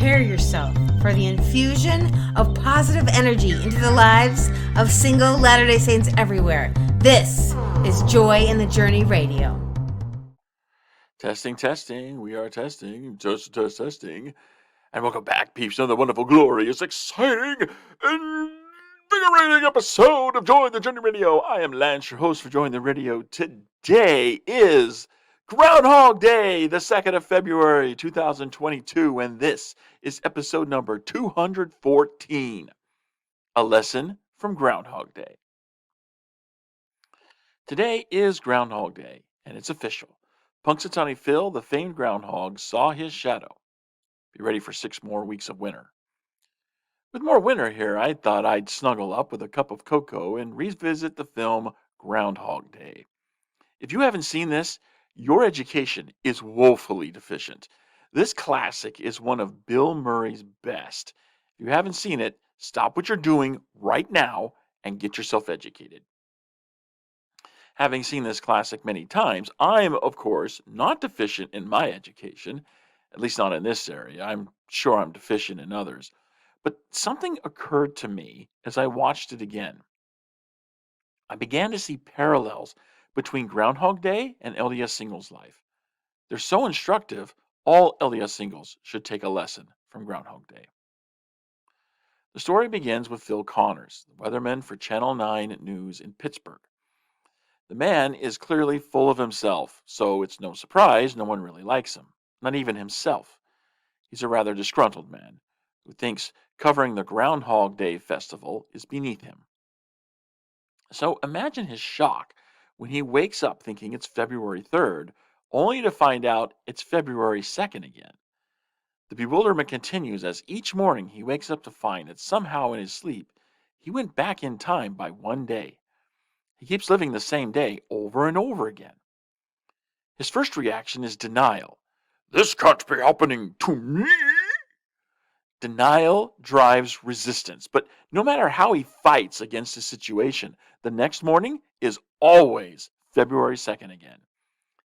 prepare yourself for the infusion of positive energy into the lives of single Latter-day Saints everywhere. This is Joy in the Journey Radio. Testing, testing. We are testing. Testing. And welcome back, peeps, to the wonderful, glorious, exciting, invigorating episode of Joy in the Journey Radio. I am Lance, your host for Joy in the Radio. Today is Groundhog Day, the 2nd of February, 2022, and this is episode number 214, A Lesson from Groundhog Day. Today is Groundhog Day, and it's official. Punxsutawney Phil, the famed groundhog, saw his shadow. Be ready for 6 more weeks of winter. With more winter here, I thought I'd snuggle up with a cup of cocoa and revisit the film Groundhog Day. If you haven't seen this, your education is woefully deficient. This classic is one of Bill Murray's best. If you haven't seen it, stop what you're doing right now and get yourself educated. Having seen this classic many times, I'm, of course, not deficient in my education, at least not in this area. I'm sure I'm deficient in others. But something occurred to me as I watched it again. I began to see parallels between Groundhog Day and LDS singles life. They're so instructive, all LDS singles should take a lesson from Groundhog Day. The story begins with Phil Connors, the weatherman for Channel 9 News in Pittsburgh. The man is clearly full of himself, so it's no surprise no one really likes him, not even himself. He's a rather disgruntled man who thinks covering the Groundhog Day festival is beneath him. So imagine his shock when he wakes up thinking it's February 3rd, only to find out it's February 2nd again. The bewilderment continues as each morning he wakes up to find that somehow in his sleep he went back in time by 1 day. He keeps living the same day over and over again. His first reaction is denial. This can't be happening to me. Denial drives resistance, but no matter how he fights against the situation, the next morning is always February 2nd again.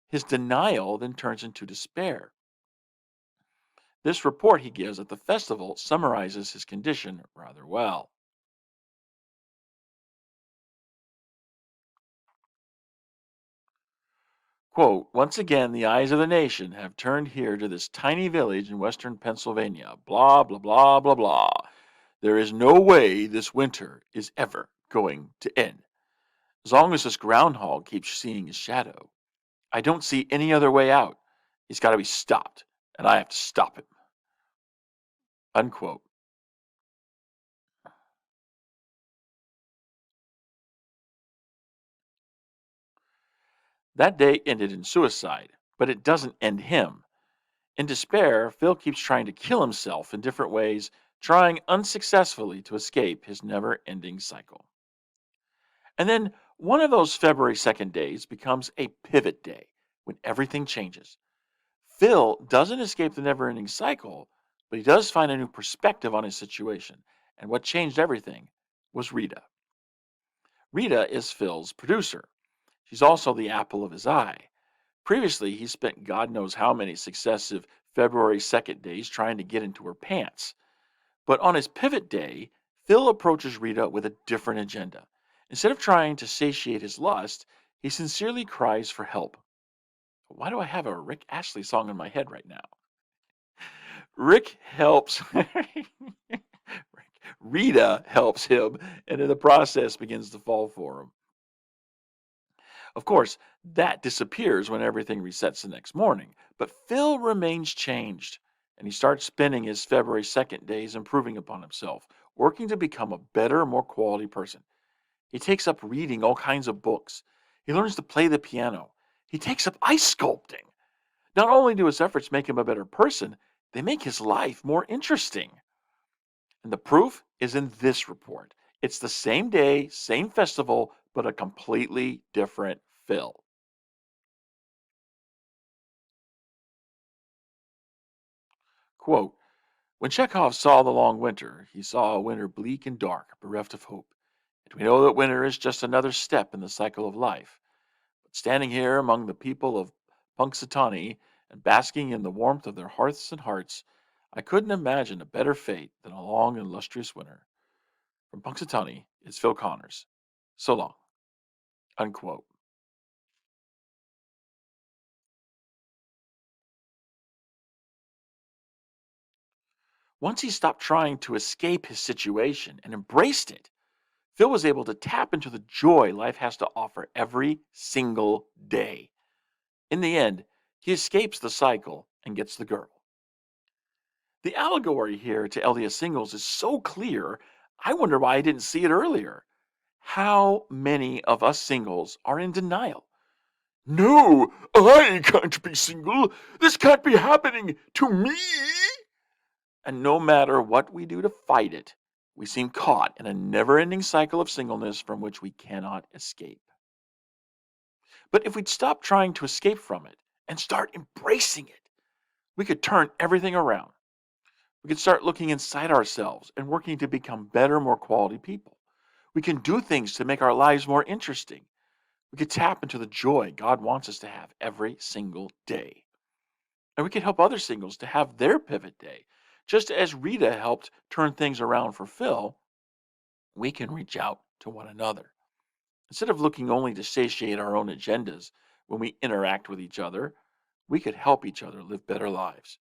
His denial then turns into despair. This report he gives at the festival summarizes his condition rather well. Quote, once again, the eyes of the nation have turned here to this tiny village in western Pennsylvania. Blah, blah, blah, blah, blah. There is no way this winter is ever going to end. As long as this groundhog keeps seeing his shadow, I don't see any other way out. He's got to be stopped, and I have to stop him. Unquote. That day ended in suicide, but it doesn't end him. In despair, Phil keeps trying to kill himself in different ways, trying unsuccessfully to escape his never-ending cycle. And then one of those February 2nd days becomes a pivot day when everything changes. Phil doesn't escape the never-ending cycle, but he does find a new perspective on his situation. And what changed everything was Rita. Rita is Phil's producer. She's also the apple of his eye. Previously, he spent God knows how many successive February 2nd days trying to get into her pants. But on his pivot day, Phil approaches Rita with a different agenda. Instead of trying to satiate his lust, he sincerely cries for help. Why do I have a Rick Astley song in my head right now? Rick helps. Rita helps him, and in the process begins to fall for him. Of course, that disappears when everything resets the next morning, but Phil remains changed, and he starts spending his February 2nd days improving upon himself, working to become a better, more quality person. He takes up reading all kinds of books. He learns to play the piano. He takes up ice sculpting. Not only do his efforts make him a better person, they make his life more interesting. And the proof is in this report. It's the same day, same festival, but a completely different Phil. Quote, when Chekhov saw the long winter, he saw a winter bleak and dark, bereft of hope. And we know that winter is just another step in the cycle of life. But standing here among the people of Punxsutawney and basking in the warmth of their hearths and hearts, I couldn't imagine a better fate than a long and illustrious winter. From Punxsutawney, it's Phil Connors. So long. Unquote. Once he stopped trying to escape his situation and embraced it, Phil was able to tap into the joy life has to offer every single day. In the end, he escapes the cycle and gets the girl. The allegory here to LDS singles is so clear, I wonder why I didn't see it earlier. How many of us singles are in denial? No, I can't be single. This can't be happening to me. And no matter what we do to fight it, we seem caught in a never ending cycle of singleness from which we cannot escape. But if we'd stop trying to escape from it and start embracing it, we could turn everything around. We could start looking inside ourselves and working to become better, more quality people. We can do things to make our lives more interesting. We could tap into the joy God wants us to have every single day. And we could help other singles to have their pivot day. Just as Rita helped turn things around for Phil, we can reach out to one another. Instead of looking only to satiate our own agendas when we interact with each other, we could help each other live better lives.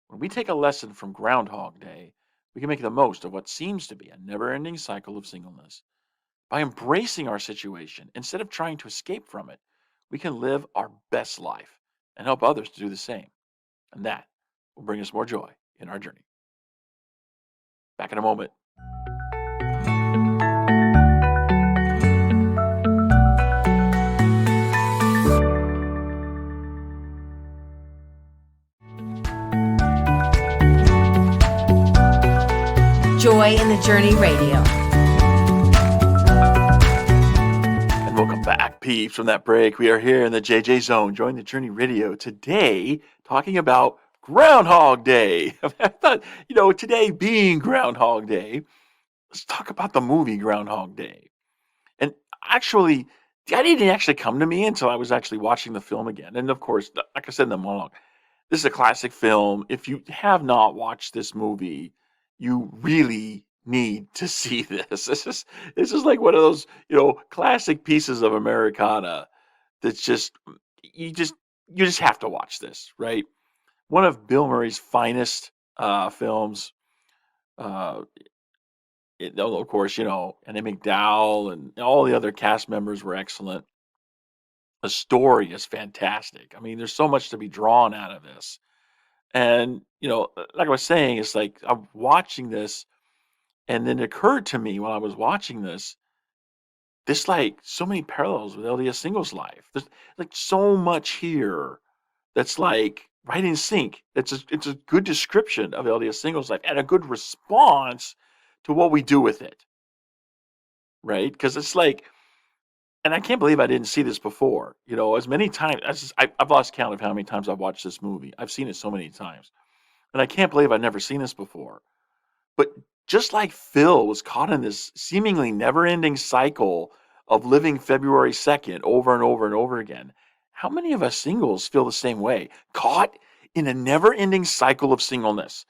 When we take a lesson from Groundhog Day, we can make the most of what seems to be a never ending cycle of singleness. By embracing our situation instead of trying to escape from it, we can live our best life and help others to do the same. And that will bring us more joy in our journey. Back in a moment. Joy in the Journey Radio. And welcome back, peeps, from that break. We are here in the JJ Zone, Join the Journey Radio, today talking about Groundhog Day. I thought, today being Groundhog Day, let's talk about the movie Groundhog Day. And actually, that didn't actually come to me until I was actually watching the film again. And of course, like I said in the monologue, this is a classic film. If you have not watched this movie, you really need to see this. This is like one of those, classic pieces of Americana that's you just have to watch this, right? One of Bill Murray's finest films. Of course, Andy McDowell and all the other cast members were excellent. The story is fantastic. I mean, there's so much to be drawn out of this. And, like I was saying, it's like I'm watching this, and then it occurred to me while I was watching this, like so many parallels with LDS singles life. There's like so much here that's like right in sync. It's a good description of LDS singles life and a good response to what we do with it. Right? Because it's like, and I can't believe I didn't see this before. As many times I've lost count of how many times I've watched this movie. I've seen it so many times. And I can't believe I've never seen this before. But just like Phil was caught in this seemingly never-ending cycle of living February 2nd over and over and over again, how many of us singles feel the same way? Caught in a never-ending cycle of singleness.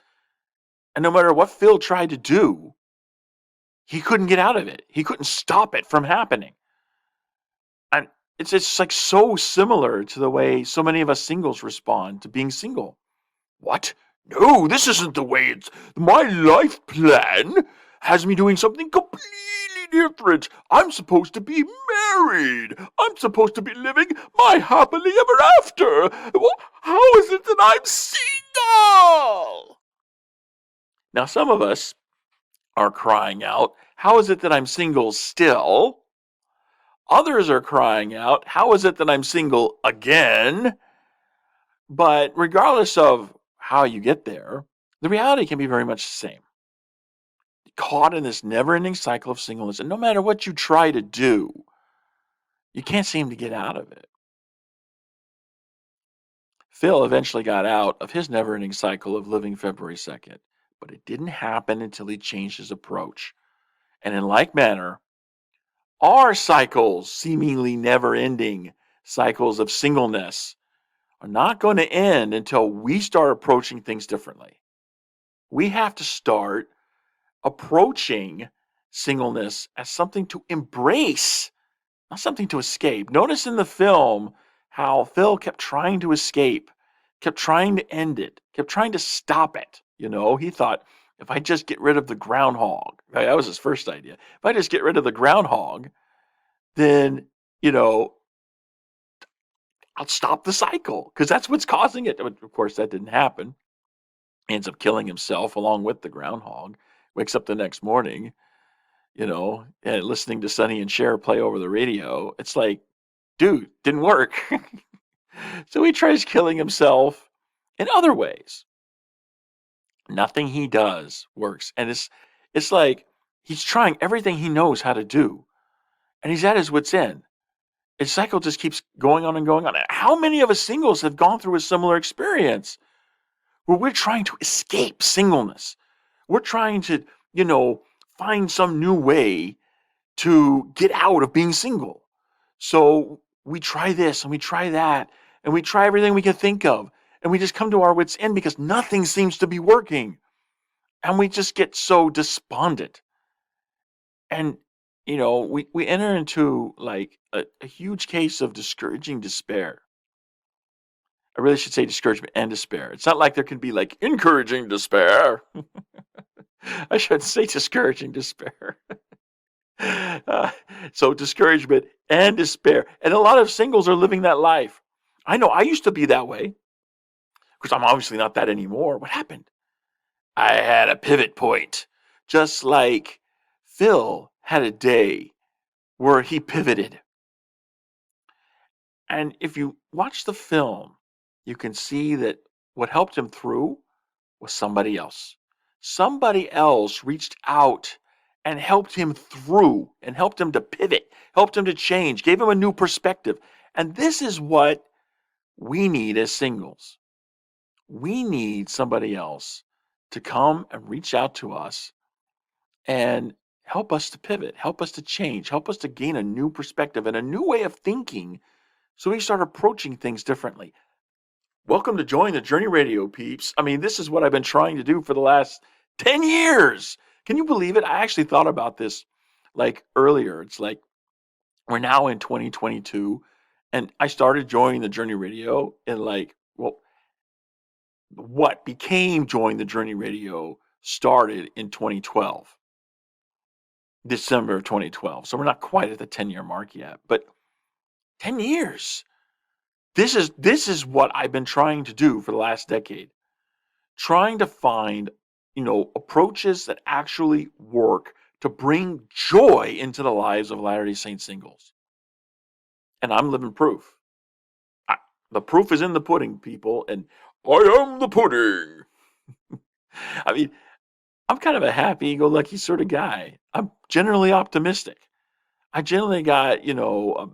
And no matter what Phil tried to do, he couldn't get out of it. He couldn't stop it from happening. And it's like so similar to the way so many of us singles respond to being single. What? No, this isn't the way it's. My life plan has me doing something completely different. I'm supposed to be married. I'm supposed to be living my happily ever after. How is it that I'm single? Now, some of us are crying out, how is it that I'm single still? Others are crying out, how is it that I'm single again? But regardless of how you get there, the reality can be very much the same. Caught in this never-ending cycle of singleness, and no matter what you try to do, you can't seem to get out of it. Phil eventually got out of his never-ending cycle of living February 2nd, but it didn't happen until he changed his approach. And in like manner, our cycles, seemingly never-ending cycles of singleness, are not going to end until we start approaching things differently. We have to start approaching singleness as something to embrace, not something to escape. Notice in the film how Phil kept trying to escape, kept trying to end it, kept trying to stop it. He thought, if I just get rid of the groundhog, right, that was his first idea. If I just get rid of the groundhog, then, you know, I'll stop the cycle because that's what's causing it. But of course, that didn't happen. He ends up killing himself along with the groundhog. Wakes up the next morning, and listening to Sonny and Cher play over the radio. It's like, dude, didn't work. So he tries killing himself in other ways. Nothing he does works. And it's like he's trying everything he knows how to do. And he's at his wit's end. His cycle just keeps going on and going on. How many of us singles have gone through a similar experience where we're trying to escape singleness? We're trying to, find some new way to get out of being single. So we try this and we try that and we try everything we can think of. And we just come to our wits' end because nothing seems to be working. And we just get so despondent. And, we enter into like a huge case of discouraging despair. I really should say discouragement and despair. It's not like there can be like encouraging despair. I should say discouraging despair. Uh, so discouragement and despair. And a lot of singles are living that life. I know I used to be that way because I'm obviously not that anymore. What happened? I had a pivot point, just like Phil had a day where he pivoted. And if you watch the film, you can see that what helped him through was somebody else. Somebody else reached out and helped him through and helped him to pivot, helped him to change, gave him a new perspective. And this is what we need as singles. We need somebody else to come and reach out to us and help us to pivot, help us to change, help us to gain a new perspective and a new way of thinking so we start approaching things differently. Welcome to Join the Journey Radio, peeps. I mean, this is what I've been trying to do for the last 10 years. Can you believe it? I actually thought about this like earlier. It's like we're now in 2022 and I started joining the Journey Radio in what became Join the Journey Radio started in 2012, December of 2012. So we're not quite at the 10-year mark yet, but 10 years. This is what I've been trying to do for the last decade. Trying to find, approaches that actually work to bring joy into the lives of Latter-day Saint singles. And I'm living proof. The proof is in the pudding, people, and I am the pudding. I mean, I'm kind of a happy-go-lucky sort of guy. I'm generally optimistic. I generally got, an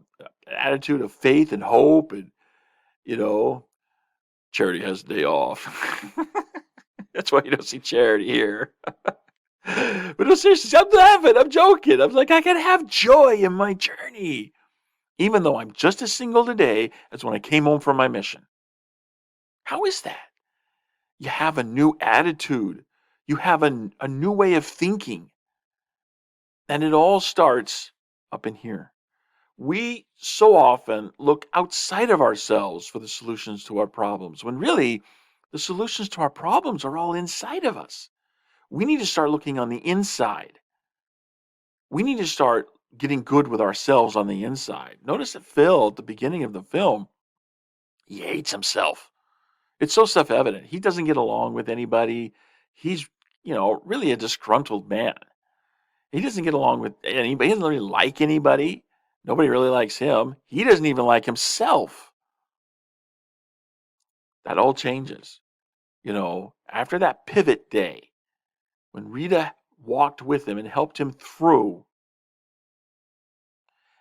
attitude of faith and hope and, Charity has a day off. That's why you don't see Charity here. But no, seriously, I'm laughing. I'm joking. I'm like, I can have joy in my journey, even though I'm just as single today as when I came home from my mission. How is that? You have a new attitude. You have a new way of thinking. And it all starts up in here. We so often look outside of ourselves for the solutions to our problems, when really the solutions to our problems are all inside of us. We need to start looking on the inside. We need to start getting good with ourselves on the inside. Notice that Phil, at the beginning of the film, he hates himself. It's so self-evident. He doesn't get along with anybody. He's, really a disgruntled man. He doesn't get along with anybody. He doesn't really like anybody. Nobody really likes him. He doesn't even like himself. That all changes. After that pivot day, when Rita walked with him and helped him through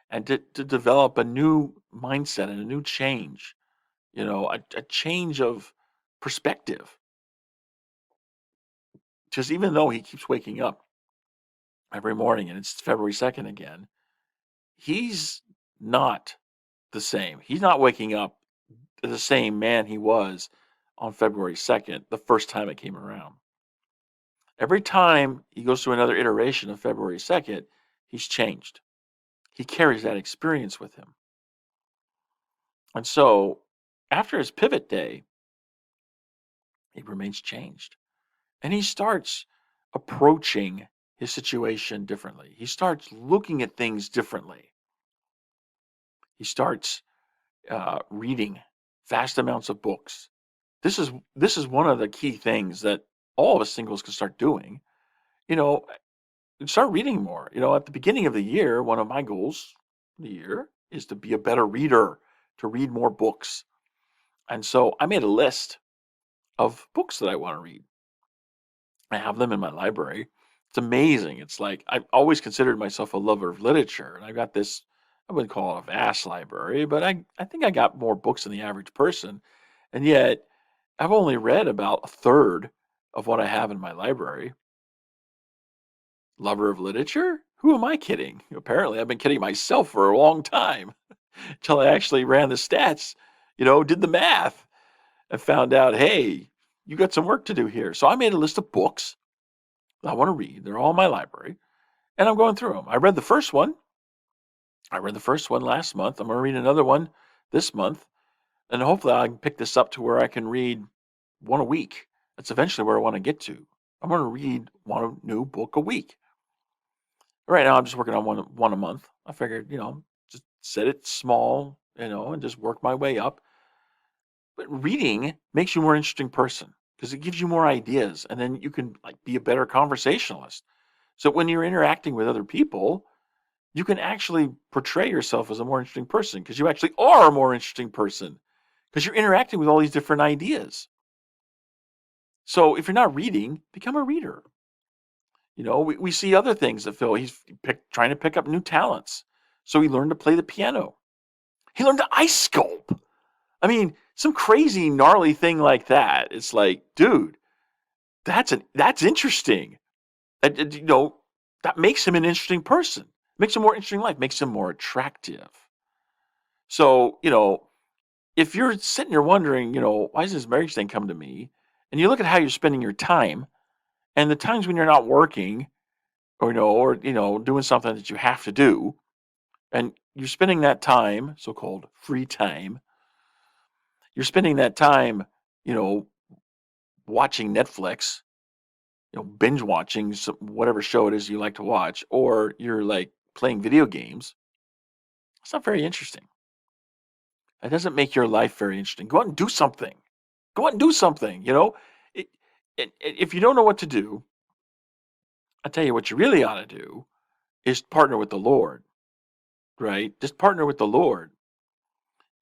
and to develop a new mindset and a new change, a change of perspective. Because even though he keeps waking up every morning and it's February 2nd again, he's not the same. He's not waking up the same man he was on February 2nd, the first time it came around. Every time he goes through another iteration of February 2nd, he's changed. He carries that experience with him. And so after his pivot day, he remains changed. And he starts approaching his situation differently. He starts looking at things differently. He starts reading vast amounts of books. This is one of the key things that all of us singles can start doing. You know, start reading more. At the beginning of the year, one of my goals for the year is to be a better reader, to read more books. And so I made a list of books that I want to read. I have them in my library. It's amazing. It's like I've always considered myself a lover of literature, and I've got this, I wouldn't call it a vast library, but I think I got more books than the average person. And yet I've only read about a third of what I have in my library. Lover of literature? Who am I kidding? Apparently, I've been kidding myself for a long time until I actually ran the stats, did the math, and found out, hey, you got some work to do here. So I made a list of books I want to read. They're all in my library, and I'm going through them. I read the first one. I read the first one last month. I'm going to read another one this month, and hopefully I can pick this up to where I can read one a week. That's eventually where I want to get to. I'm going to read one new book a week. Right now, I'm just working on one a month. I figured, just set it small, and just work my way up. But reading makes you a more interesting person because it gives you more ideas, and then you can like be a better conversationalist. So when you're interacting with other people, you can actually portray yourself as a more interesting person because you actually are a more interesting person because you're interacting with all these different ideas. So if you're not reading, become a reader. We see other things that Phil, he's trying to pick up new talents. So he learned to play the piano. He learned to ice sculpt. I mean, some crazy, gnarly thing like that. It's like, dude, that's interesting. That makes him an interesting person. Makes him more interesting life. Makes him more attractive. So, if you're sitting there wondering, why does this marriage thing come to me? And you look at how you're spending your time, and the times when you're not working, or doing something that you have to do, and you're spending that time, so-called free time, you're spending that time, you know, watching Netflix, binge watching whatever show it is you like to watch, or you're like playing video games. It's not very interesting. That doesn't make your life very interesting. Go out and do something. Go out and do something. It, if you don't know what to do, I tell you what you really ought to do is partner with the Lord, right? Just partner with the Lord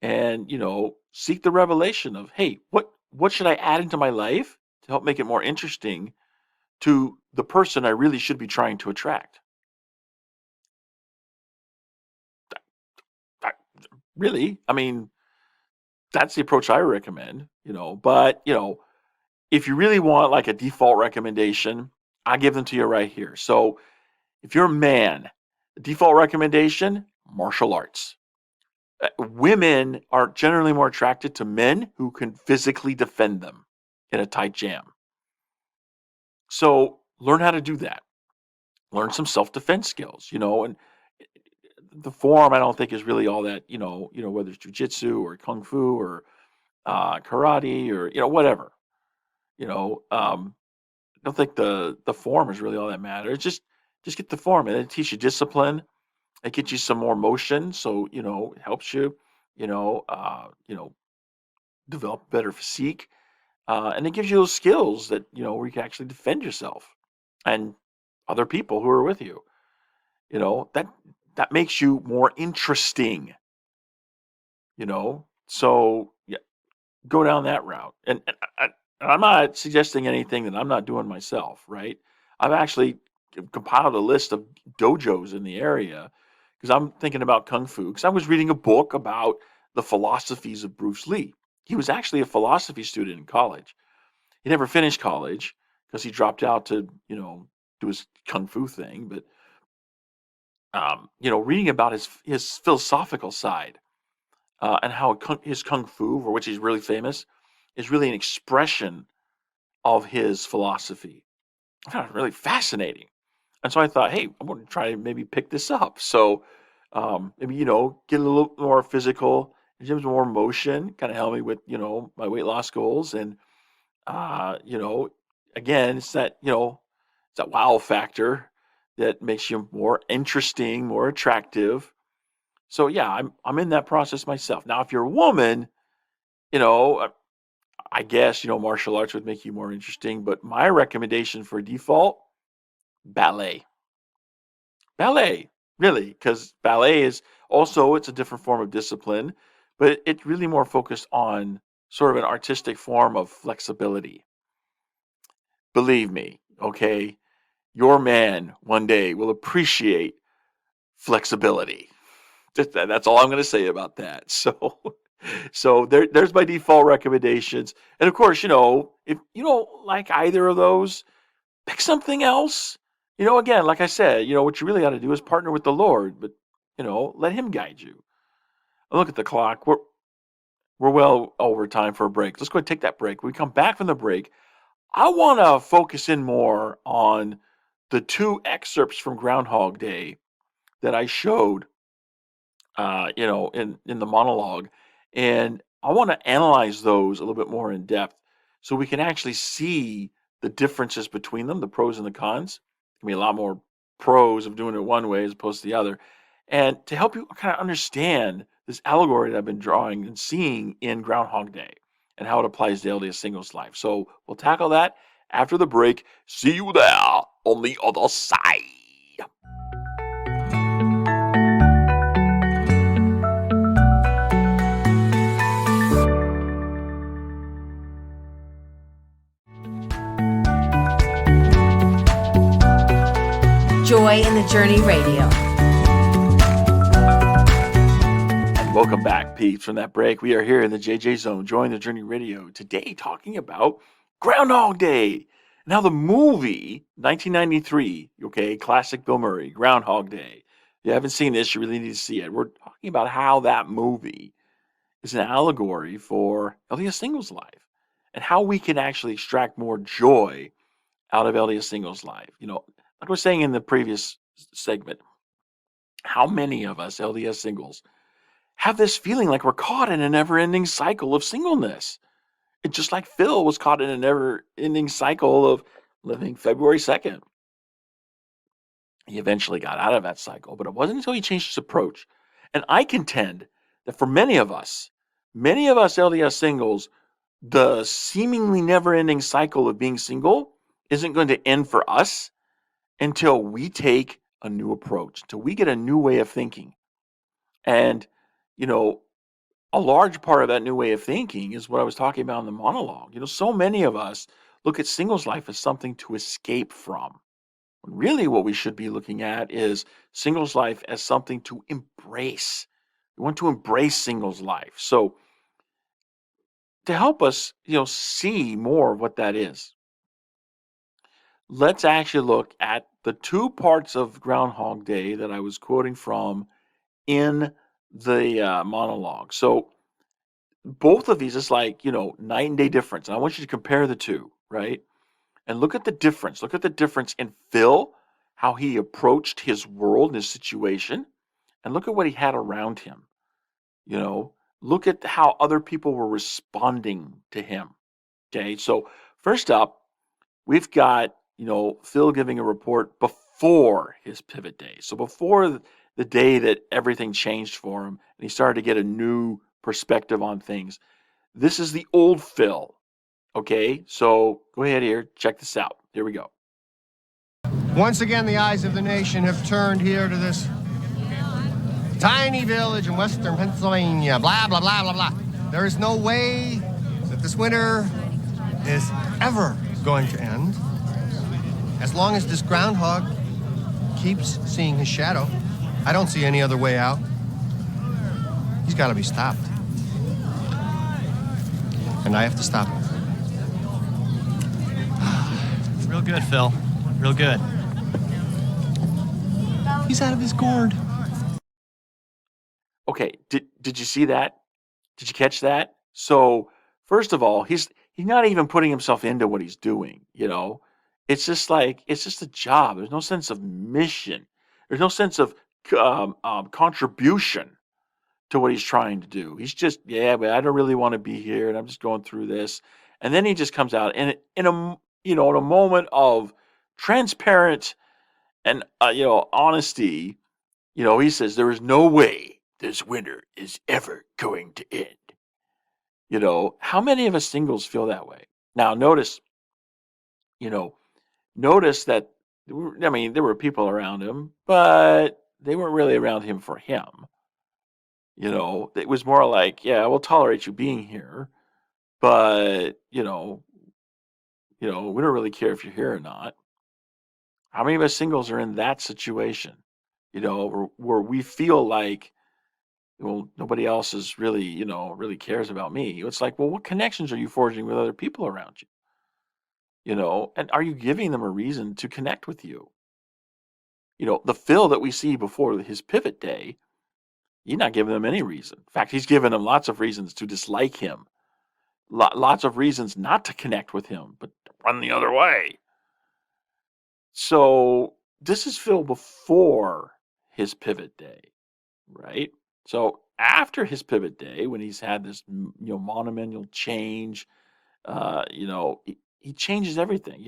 and seek the revelation of, hey, what should I add into my life to help make it more interesting to the person I really should be trying to attract. That- really, I mean, that's the approach I recommend. But if you really want like a default recommendation, I give them to you right here. So if you're a man, the default recommendation: martial arts. Women are generally more attracted to men who can physically defend them in a tight jam. So learn how to do that. Learn some self-defense skills, and the form I don't think is really all that, whether it's jujitsu or kung fu or karate or whatever. I don't think the form is really all that matters. Just get the form, and it teach you discipline. It gets you some more motion, so it helps you, you know, uh, you know, develop better physique, and it gives you those skills that where you can actually defend yourself and other people who are with you. That makes you more interesting. So yeah, go down that route. And I'm not suggesting anything that I'm not doing myself, right? I've actually compiled a list of dojos in the area because I'm thinking about kung fu. Because I was reading a book about the philosophies of Bruce Lee. He was actually a philosophy student in college. He never finished college because he dropped out to, do his kung fu thing. But reading about his philosophical side and how his kung fu, for which he's really famous, is really an expression of his philosophy. I found it really fascinating. And so I thought, hey, I'm going to try and maybe pick this up. So maybe, get a little more physical, give some more motion, kind of help me with, my weight loss goals. And, uh, you know, again, it's that wow factor that makes you more interesting, more attractive. So yeah, I'm in that process myself. Now, if you're a woman, you know, uh, I guess, martial arts would make you more interesting, but my recommendation for default, ballet. Ballet, really, because ballet is also it's a different form of discipline, but it's really more focused on sort of an artistic form of flexibility. Believe me, okay, your man one day will appreciate flexibility. That's all I'm going to say about that. So, there's my default recommendations, and of course, if you don't like either of those, pick something else. Again, like I said, what you really got to do is partner with the Lord, but let Him guide you. Look at the clock. We're well over time for a break. Let's go ahead and take that break. When we come back from the break, I want to focus in more on the two excerpts from Groundhog Day that I showed, in the monologue, and I want to analyze those a little bit more in depth, so we can actually see the differences between them, the pros and the cons. There can be a lot more pros of doing it one way as opposed to the other, and to help you kind of understand this allegory that I've been drawing and seeing in Groundhog Day and how it applies daily to singles life. So we'll tackle that after the break. See you there on the other side. Joy in the Journey Radio. And welcome back, peeps. From that break, we are here in the JJ Zone, Joy in the Journey Radio, today talking about Groundhog Day. Now, the movie, 1993, okay, classic Bill Murray, Groundhog Day. If you haven't seen this, you really need to see it. We're talking about how that movie is an allegory for LDS singles life and how we can actually extract more joy out of LDS singles life. Like we're saying in the previous segment, how many of us LDS singles have this feeling like we're caught in a never-ending cycle of singleness? It's just like Phil was caught in a never-ending cycle of living February 2nd. He eventually got out of that cycle, but it wasn't until he changed his approach. And I contend that for many of us LDS singles, the seemingly never-ending cycle of being single isn't going to end for us until we take a new approach, until we get a new way of thinking. And, you know, a large part of that new way of thinking is what I was talking about in the monologue. So many of us look at singles life as something to escape from. When really what we should be looking at is singles life as something to embrace. We want to embrace singles life. So to help us, see more of what that is, let's actually look at the two parts of Groundhog Day that I was quoting from in the monologue. So both of these is like, night and day difference. And I want you to compare the two, right? And look at the difference. Look at the difference in Phil, how he approached his world and his situation, and look at what he had around him. Look at how other people were responding to him. Okay, so first up, we've got, Phil giving a report before his pivot day. So before the day that everything changed for him and he started to get a new perspective on things. This is the old Phil. Okay, so go ahead here, check this out. Here we go. Once again, the eyes of the nation have turned here to this tiny village in western Pennsylvania. Blah, blah, blah, blah, blah. There is no way that this winter is ever going to end. As long as this groundhog keeps seeing his shadow, I don't see any other way out. He's got to be stopped. And I have to stop him. Real good, Phil. Real good. He's out of his gourd. Okay, did you see that? Did you catch that? So first of all, he's not even putting himself into what he's doing. It's just like it's just a job. There's no sense of mission. There's no sense of contribution to what he's trying to do. He's just, yeah, but I don't really want to be here, and I'm just going through this. And then he just comes out and in a in a moment of transparent and honesty, he says there is no way this winter is ever going to end. How many of us singles feel that way? Now you know, notice that I mean there were people around him, but they weren't really around him for him. It was more like, yeah, we'll tolerate you being here, but we don't really care if you're here or not. How many of us singles are in that situation? Where we feel like, well, nobody else is really, really cares about me. It's like, well, what connections are you forging with other people around you? And are you giving them a reason to connect with you? The Phil that we see before his pivot day, he's not giving them any reason. In fact, he's giving them lots of reasons to dislike him, lots of reasons not to connect with him, but to run the other way. So this is Phil before his pivot day, right? So after his pivot day, when he's had this, monumental change, he changes everything.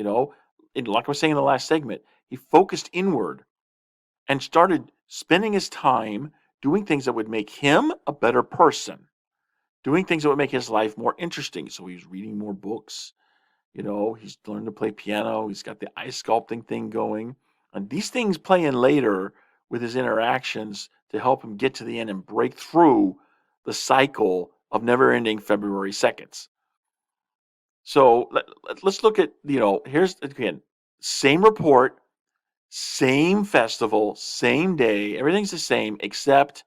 And like I was saying in the last segment, he focused inward and started spending his time doing things that would make him a better person, doing things that would make his life more interesting. So he's reading more books. He's learned to play piano. He's got the ice sculpting thing going. And these things play in later with his interactions to help him get to the end and break through the cycle of never-ending February 2nds. So let's look at, here's, again, same report, same festival, same day. Everything's the same except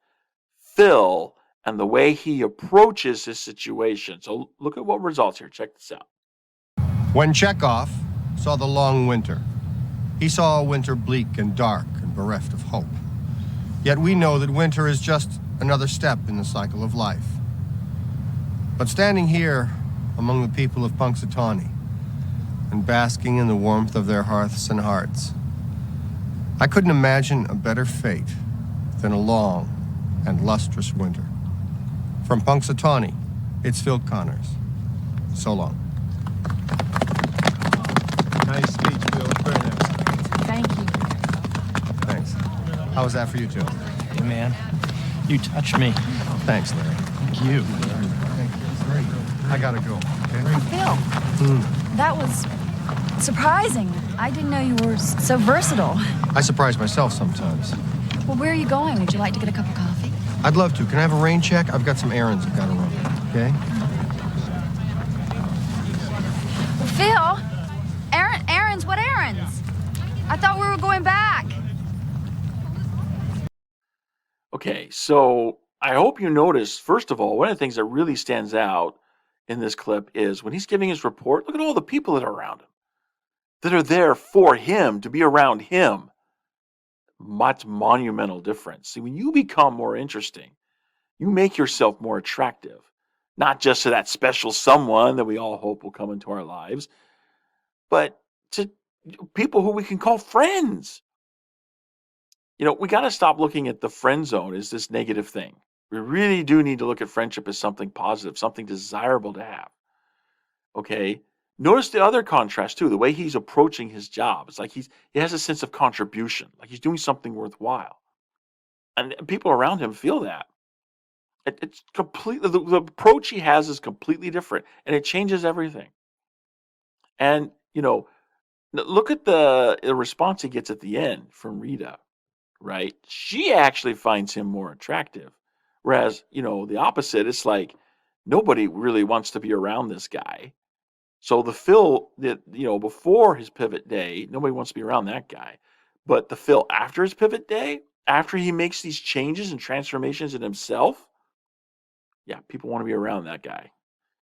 Phil and the way he approaches his situation. So look at what results here. Check this out. When Chekhov saw the long winter, he saw a winter bleak and dark and bereft of hope. Yet we know that winter is just another step in the cycle of life. But standing here among the people of Punxsutawney and basking in the warmth of their hearths and hearts, I couldn't imagine a better fate than a long and lustrous winter. From Punxsutawney, it's Phil Connors. So long. Nice speech, Phil. Very nice. Thank you. Thanks. How was that for you, too? Hey, man, you touched me. Thanks, Larry. Thank you. Great. I gotta go. Okay? Phil, that was surprising. I didn't know you were so versatile. I surprise myself sometimes. Well, where are you going? Would you like to get a cup of coffee? I'd love to. Can I have a rain check? I've got some errands I've got to run. Okay? Phil, errands? What errands? I thought we were going back. Okay, so I hope you notice, first of all, one of the things that really stands out in this clip is when he's giving his report, look at all the people that are around him, that are there for him, to be around him. Much monumental difference. See, when you become more interesting, you make yourself more attractive, not just to that special someone that we all hope will come into our lives, but to people who we can call friends. We got to stop looking at the friend zone as this negative thing. We really do need to look at friendship as something positive, something desirable to have. Okay? Notice the other contrast too, the way he's approaching his job. It's like he has a sense of contribution, like he's doing something worthwhile. And people around him feel that. It's completely, the approach he has is completely different, and it changes everything. And, look at the response he gets at the end from Rita, right? She actually finds him more attractive. Whereas, the opposite, it's like nobody really wants to be around this guy. So the Phil that, before his pivot day, nobody wants to be around that guy. But the Phil after his pivot day, after he makes these changes and transformations in himself, yeah, people want to be around that guy.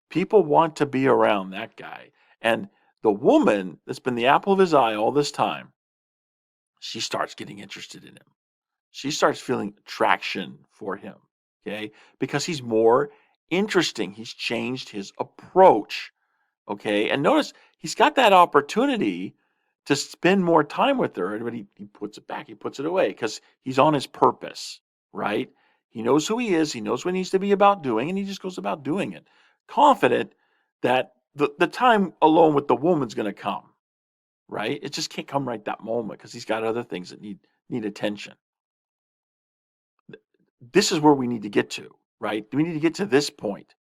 People want to be around that guy. And the woman that's been the apple of his eye all this time, she starts getting interested in him. She starts feeling attraction for him, okay? Because he's more interesting. He's changed his approach. Okay, and notice he's got that opportunity to spend more time with her, but he puts it back, he puts it away because he's on his purpose, right? He knows who he is, he knows what he needs to be about doing, and he just goes about doing it, confident that the time alone with the woman's going to come, right? It just can't come right that moment because he's got other things that need attention. This is where we need to get to, right? We need to get to this point.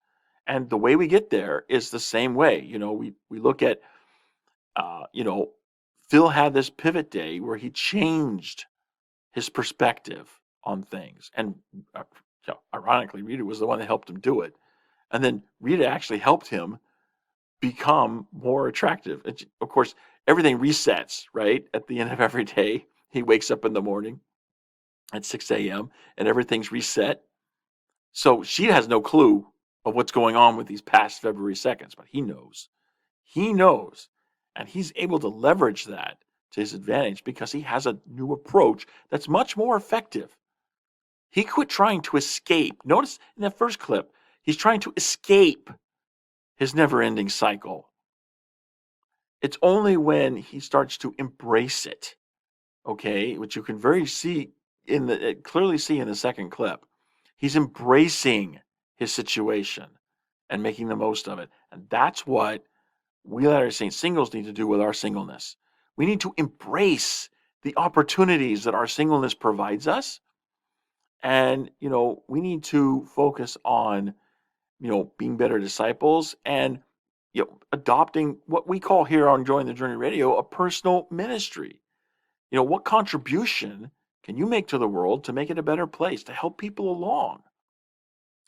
And the way we get there is the same way. We look at, Phil had this pivot day where he changed his perspective on things. And ironically, Rita was the one that helped him do it. And then Rita actually helped him become more attractive. And of course, everything resets, right? At the end of every day, he wakes up in the morning at 6 a.m. and everything's reset. So she has no clue of what's going on with these past February 2nds, but he knows. He knows. And he's able to leverage that to his advantage because he has a new approach that's much more effective. He quit trying to escape. Notice in that first clip, he's trying to escape his never-ending cycle. It's only when he starts to embrace it, okay, which you can clearly see in the second clip. He's embracing his situation and making the most of it. And that's what we Latter-day Saint singles need to do with our singleness. We need to embrace the opportunities that our singleness provides us. And, we need to focus on, being better disciples and, adopting what we call here on Join the Journey Radio, a personal ministry. What contribution can you make to the world to make it a better place, to help people along?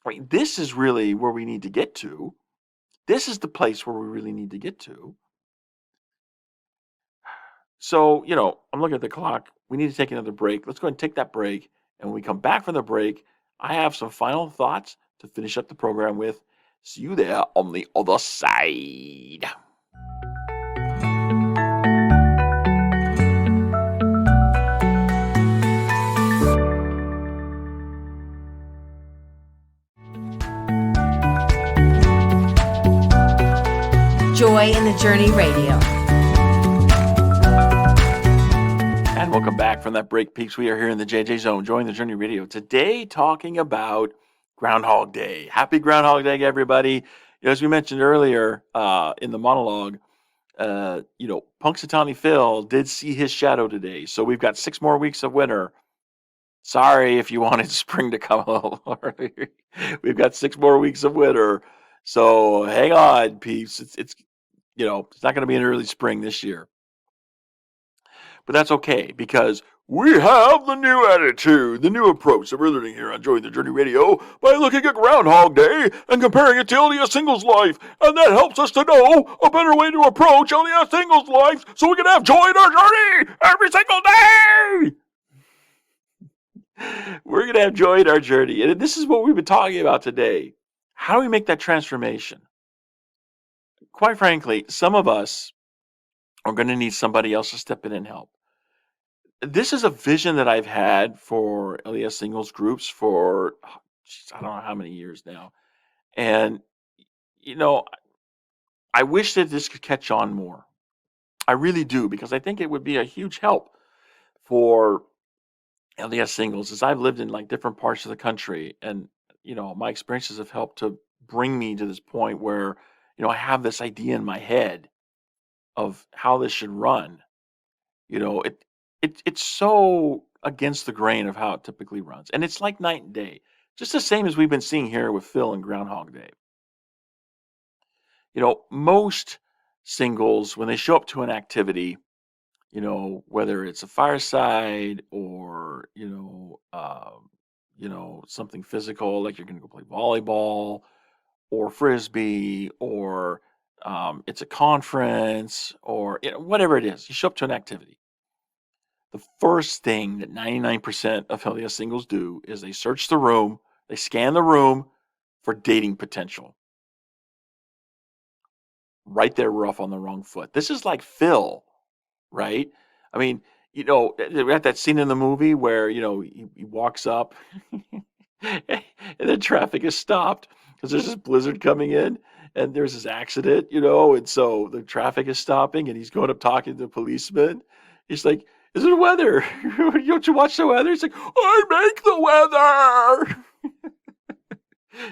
Right? This is really where we need to get to. This is the place where we really need to get to. So, I'm looking at the clock. We need to take another break. Let's go ahead and take that break. And when we come back from the break, I have some final thoughts to finish up the program with. See you there on the other side. Joy in the Journey Radio. And welcome back from that break, peeps. We are here in the JJ Zone, Join the Journey Radio. Today, talking about Groundhog Day. Happy Groundhog Day, everybody. As we mentioned earlier in the monologue, Punxsutawney Phil did see his shadow today. So we've got 6 more weeks of winter. Sorry if you wanted spring to come a little earlier. We've got 6 more weeks of winter. So hang on, peeps. It's not going to be an early spring this year. But that's okay because we have the new attitude, the new approach that we're learning here on Join the Journey Radio by looking at Groundhog Day and comparing it to LDS Singles Life. And that helps us to know a better way to approach LDS Singles Life so we can have joy in our journey every single day. We're going to have joy in our journey. And this is what we've been talking about today. How do we make that transformation? Quite frankly, some of us are going to need somebody else to step in and help. This is a vision that I've had for LDS singles groups for, I don't know how many years now. And, I wish that this could catch on more. I really do, because I think it would be a huge help for LDS singles, as I've lived in different parts of the country. And, my experiences have helped to bring me to this point where, I have this idea in my head of how this should run. It's so against the grain of how it typically runs. And it's like night and day, just the same as we've been seeing here with Phil and Groundhog Day. Most singles, when they show up to an activity, whether it's a fireside or, something physical, like you're going to go play volleyball or frisbee, or it's a conference, or whatever it is, you show up to an activity. The first thing that 99% of LDS singles do is they search the room, they scan the room for dating potential. Right there, we're off on the wrong foot. This is like Phil, right? I mean, we got that scene in the movie where, he walks up and then traffic is stopped because there's this blizzard coming in. and there's this accident, and so the traffic is stopping, and he's going up talking to the policeman. He's like, "Is it weather? Don't you watch the weather?" He's like, "I make the weather."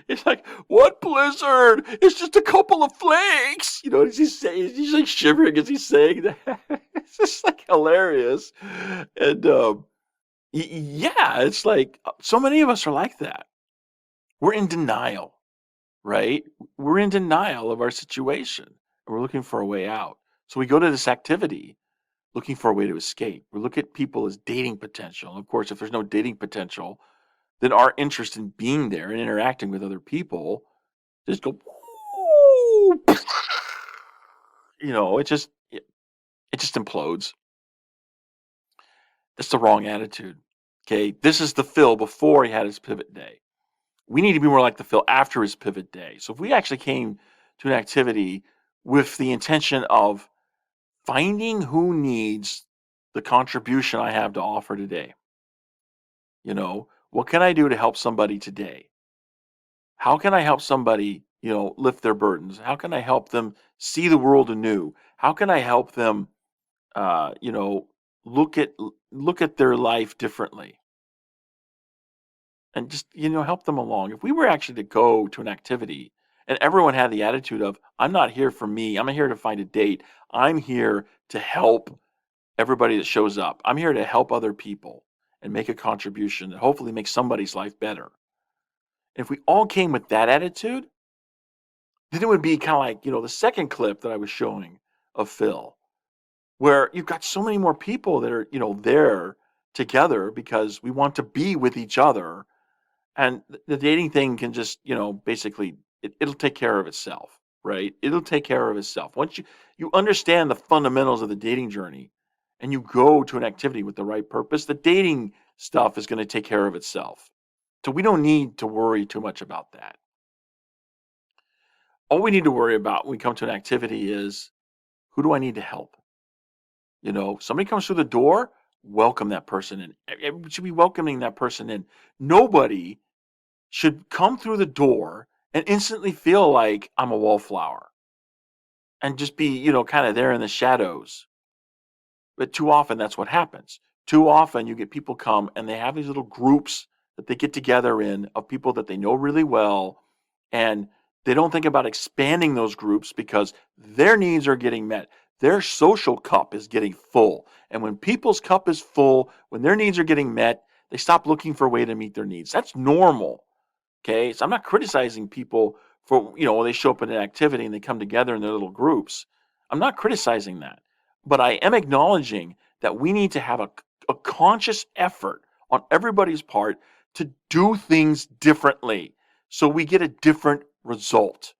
It's like, "What blizzard? It's just a couple of flakes." He's saying, he's like shivering as he's saying that. It's just like hilarious. And yeah, it's like so many of us are like that. We're in denial, right? We're in denial of our situation, and we're looking for a way out. So we go to this activity looking for a way to escape. We look at people as dating potential. Of course, if there's no dating potential, then our interest in being there and interacting with other people just go, it just implodes. That's the wrong attitude. Okay, this is the Phil before he had his pivot day. We need to be more like the Phil after his pivot day. So if we actually came to an activity with the intention of finding who needs the contribution I have to offer today, what can I do to help somebody today? How can I help somebody, lift their burdens? How can I help them see the world anew? How can I help them, uh, you know, look at their life differently and just, help them along? If we were actually to go to an activity and everyone had the attitude of, "I'm not here for me. I'm here to find a date. I'm here to help everybody that shows up. I'm here to help other people and make a contribution that hopefully makes somebody's life better." If we all came with that attitude, then it would be kind of like, the second clip that I was showing of Phil, where you've got so many more people that are, there together because we want to be with each other. And the dating thing can just, basically, it'll take care of itself, right? It'll take care of itself. Once you understand the fundamentals of the dating journey and you go to an activity with the right purpose, the dating stuff is going to take care of itself. So we don't need to worry too much about that. All we need to worry about when we come to an activity is, who do I need to help? Somebody comes through the door, welcome that person in. We should be welcoming that person in. Nobody should come through the door and instantly feel like I'm a wallflower and just be, kind of there in the shadows. But too often that's what happens. Too often you get people come and they have these little groups that they get together in of people that they know really well, and they don't think about expanding those groups because their needs are getting met. Their social cup is getting full. And when people's cup is full, when their needs are getting met, they stop looking for a way to meet their needs. That's normal. Okay. So I'm not criticizing people for, when they show up in an activity and they come together in their little groups. I'm not criticizing that. But I am acknowledging that we need to have a conscious effort on everybody's part to do things differently so we get a different result.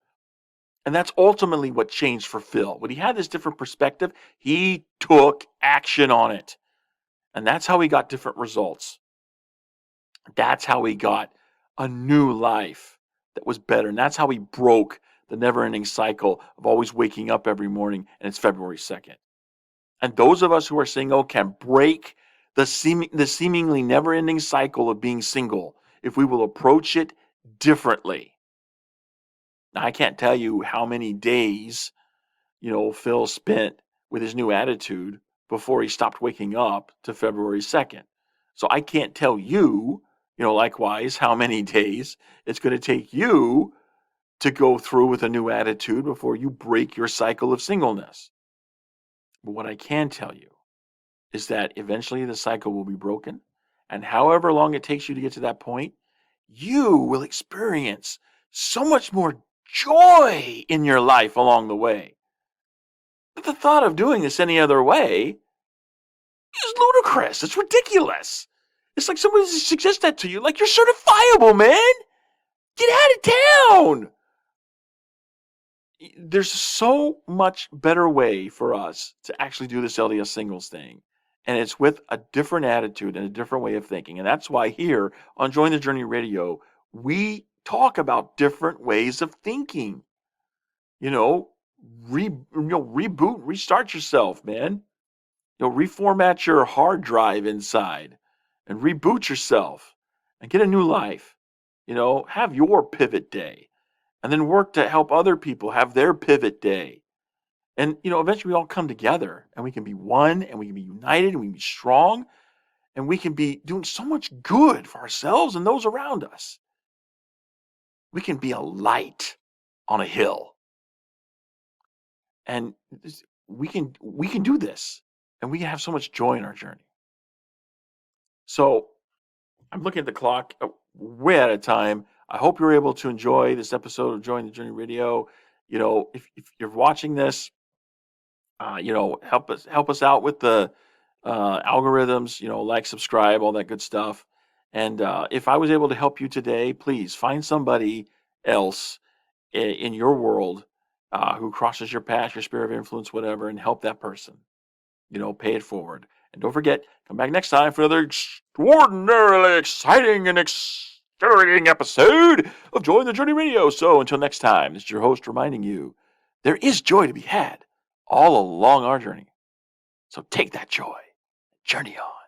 And that's ultimately what changed for Phil. When he had this different perspective, he took action on it. And that's how he got different results. That's how he got a new life that was better. And that's how he broke the never-ending cycle of always waking up every morning, and it's February 2nd. And those of us who are single can break the seemingly never-ending cycle of being single if we will approach it differently. Now, I can't tell you how many days, Phil spent with his new attitude before he stopped waking up to February 2nd. So I can't tell you, likewise, how many days it's going to take you to go through with a new attitude before you break your cycle of singleness. But what I can tell you is that eventually the cycle will be broken. And however long it takes you to get to that point, you will experience so much more joy in your life along the way. But the thought of doing this any other way is ludicrous. It's ridiculous. It's like somebody suggests that to you, like you're certifiable, man. Get out of town. There's so much better way for us to actually do this LDS singles thing. And it's with a different attitude and a different way of thinking. And that's why here on Join the Journey Radio, we talk about different ways of thinking. Reboot, restart yourself, man. Reformat your hard drive inside and reboot yourself and get a new life. Have your pivot day and then work to help other people have their pivot day. And, eventually we all come together and we can be one and we can be united and we can be strong and we can be doing so much good for ourselves and those around us. We can be a light on a hill. And we can do this, and we can have so much joy in our journey. So I'm looking at the clock, way out of time. I hope you're able to enjoy this episode of Joy in the Journey Radio. If you're watching this, help us out with the algorithms. Like, subscribe, all that good stuff. And if I was able to help you today, please find somebody else in your world who crosses your path, your sphere of influence, whatever, and help that person. Pay it forward. And don't forget, come back next time for another extraordinarily exciting and exhilarating episode of Joy in the Journey Radio. So until next time, this is your host reminding you, there is joy to be had all along our journey. So take that joy, journey on.